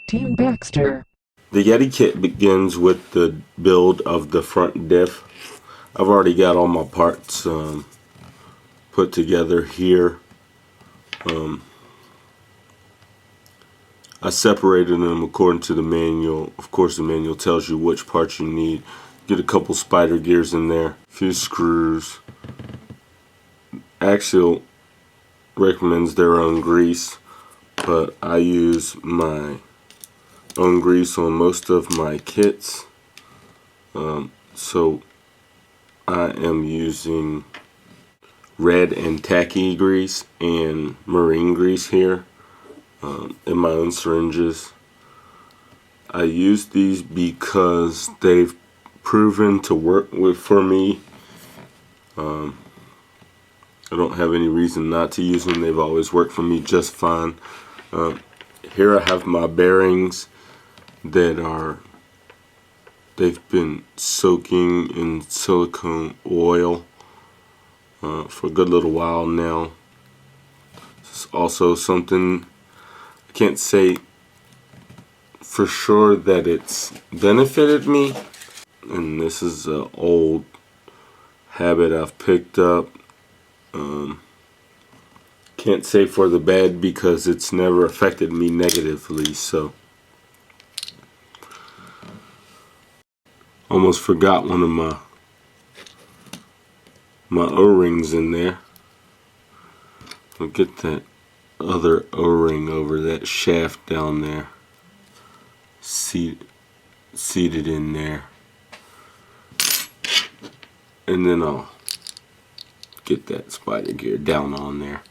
Team Baxter. The Yeti kit begins with the build of the front diff. I've already got all my parts put together here. I separated them according to the manual. Of course, the manual tells you which parts you need. Get a couple spider gears in there, a few screws. Axial recommends their own grease, but I use my own grease on most of my kits. So I am using red and tacky grease and marine grease here in my own syringes. I use these because they've proven to work for me. I don't have any reason not to use them. They've always worked for me just fine. Here I have my bearings that they've been soaking in silicone oil for a good little while now. It's also something I can't say for sure that it's benefited me, and this is an old habit I've picked up. Can't say for the bad because it's never affected me negatively. So almost forgot one of my O-rings in there. I'll get that other O-ring over that shaft down there, seated in there, and then I'll get that spider gear down on there.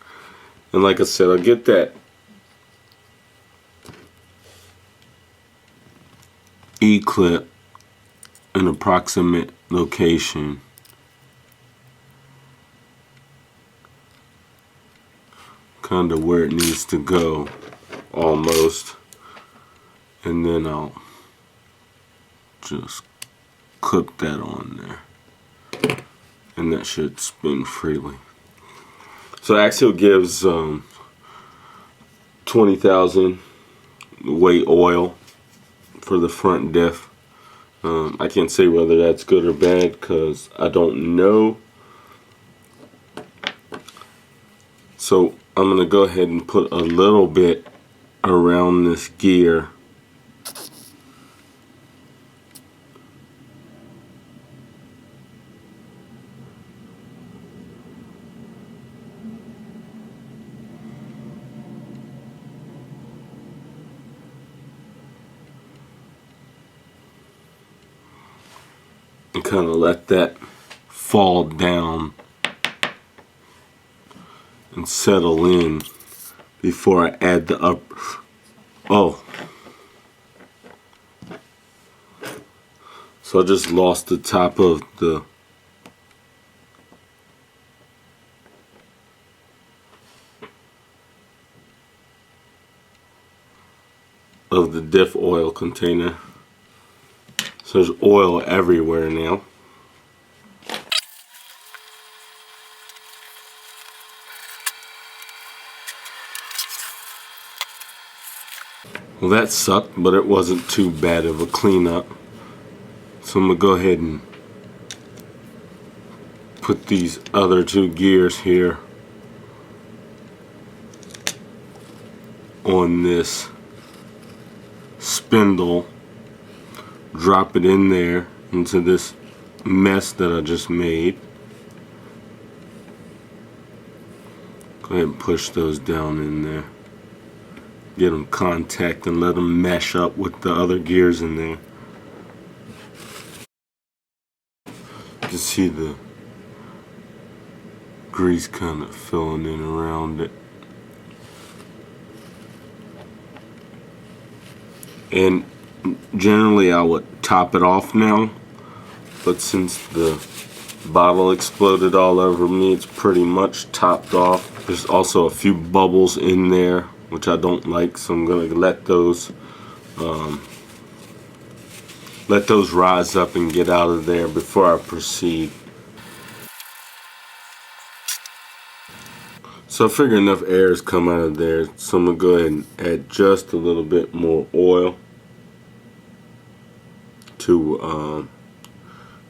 And like I said, I'll get that E-clip an approximate location. Kind of where it needs to go, almost. And then I'll just clip that on there. And that should spin freely. So Axial gives 20,000 weight oil for the front diff. I can't say whether that's good or bad because I don't know. So I'm going to go ahead and put a little bit around this gear. And kind of let that fall down and settle in before I add the up. Oh, so I just lost the top of the Diff Oil container. So there's oil everywhere now. Well, that sucked, but it wasn't too bad of a cleanup. So I'm going to go ahead and put these other two gears here on this spindle. Drop it in there into this mess that I just made. Go ahead and push those down in there. Get them contact and let them mesh up with the other gears in there. You can see the grease kind of filling in around it. And generally I would top it off now, but since the bottle exploded all over me, it's pretty much topped off. There's also a few bubbles in there, which I don't like, so I'm going to let those rise up and get out of there before I proceed. So I figure enough air has come out of there, so I'm going to go ahead and add just a little bit more oil to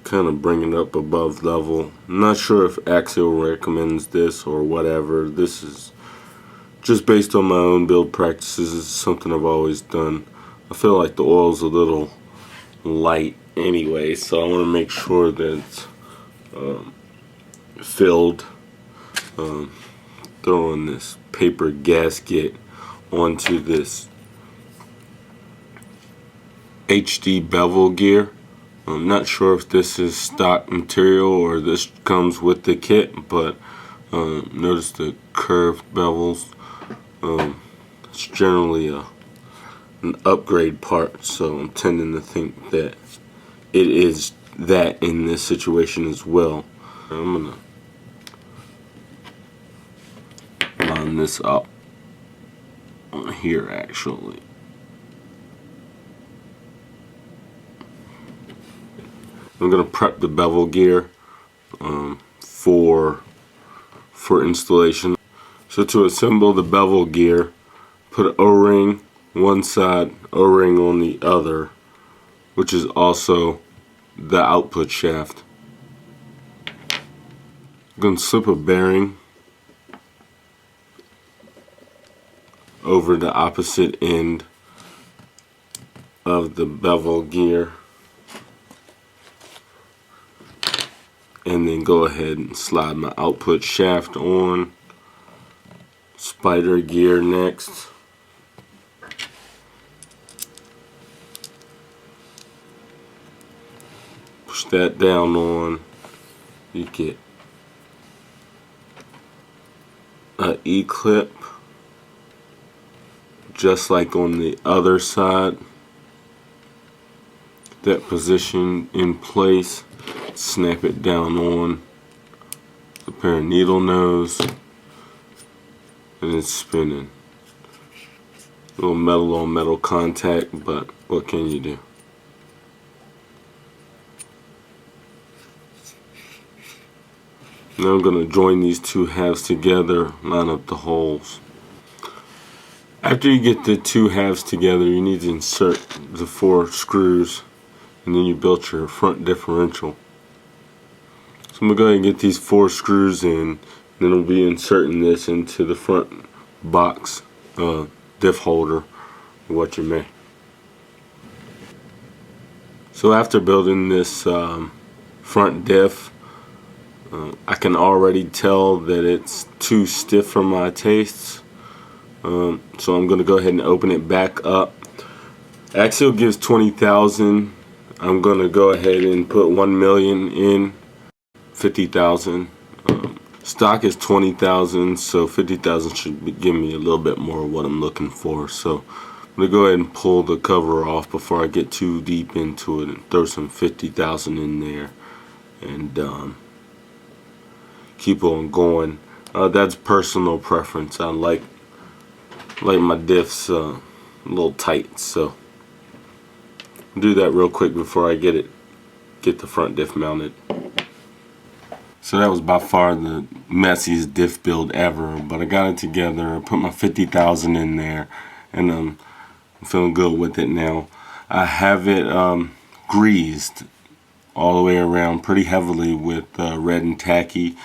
kind of bring it up above level. I'm not sure if Axial recommends this or whatever. This is just based on my own build practices. It's something I've always done. I feel like the oil's a little light anyway, so I want to make sure that it's filled. Throwing this paper gasket onto this HD bevel gear. I'm not sure if this is stock material or this comes with the kit, but notice the curved bevels. It's generally an upgrade part, so I'm tending to think that it is that in this situation as well. I'm gonna line this up on here actually. I'm gonna prep the bevel gear for installation. So to assemble the bevel gear, put an O-ring one side, O-ring on the other, which is also the output shaft. I'm gonna slip a bearing over the opposite end of the bevel gear, and then go ahead and slide my output shaft on. Spider gear next. Push that down on. You get an E-clip just like on the other side. That position in place. Snap it down on the pair of needle nose, and it's spinning. A little metal on metal contact, but what can you do? Now I'm going to join these two halves together, line up the holes. After you get the two halves together, you need to insert the 4 screws, and then you built your front differential. So I'm going to go ahead and get these 4 screws in, then I'll be inserting this into the front box diff holder, or what you may. So after building this front diff, I can already tell that it's too stiff for my tastes. So I'm going to go ahead and open it back up. Axial gives 20,000. I'm going to go ahead and put 1 million in. 50,000. Stock is 20,000, so 50,000 should give me a little bit more of what I'm looking for. So I'm gonna go ahead and pull the cover off before I get too deep into it, and throw some 50,000 in there, and keep on going. That's personal preference. I like my diffs a little tight, so I'll do that real quick before I get the front diff mounted. So that was by far the messiest diff build ever, but I got it together. I put my 50,000 in there, and I'm feeling good with it now. I have it greased all the way around pretty heavily with red and tacky.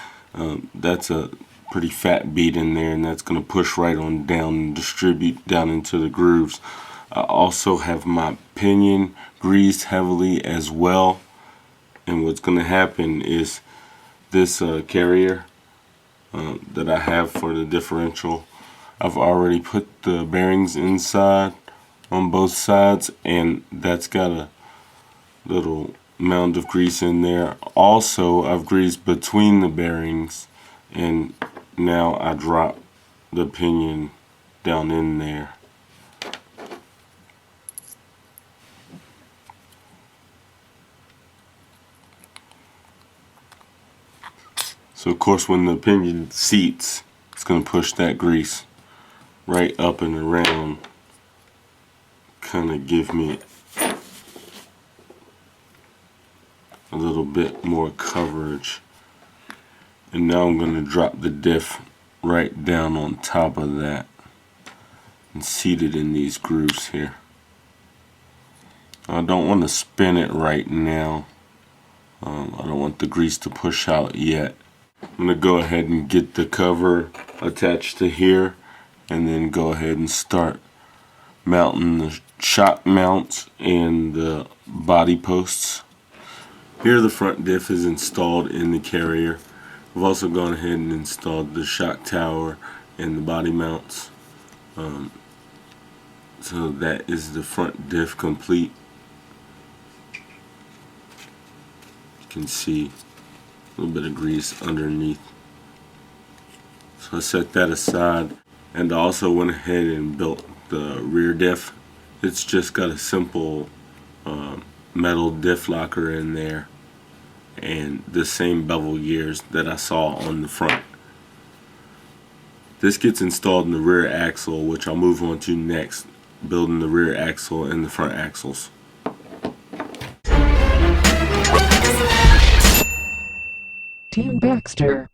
That's a pretty fat bead in there, and that's going to push right on down and distribute down into the grooves. I also have my pinion greased heavily as well, and what's going to happen is this carrier that I have for the differential, I've already put the bearings inside on both sides, and that's got a little mound of grease in there. Also, I've greased between the bearings, and now I drop the pinion down in there. So of course when the pinion seats, it's going to push that grease right up and around, kind of give me a little bit more coverage. And now I'm going to drop the diff right down on top of that and seated in these grooves here. I don't want to spin it right now. I don't want the grease to push out yet. I'm going to go ahead and get the cover attached to here and then go ahead and start mounting the shock mounts and the body posts. Here the front diff is installed in the carrier. I've also gone ahead and installed the shock tower and the body mounts. So that is the front diff complete. You can see a little bit of grease underneath. So I set that aside, and I also went ahead and built the rear diff. It's just got a simple metal diff locker in there and the same bevel gears that I saw on the front. This gets installed in the rear axle, which I'll move on to next, building the rear axle and the front axles. Team Baxter.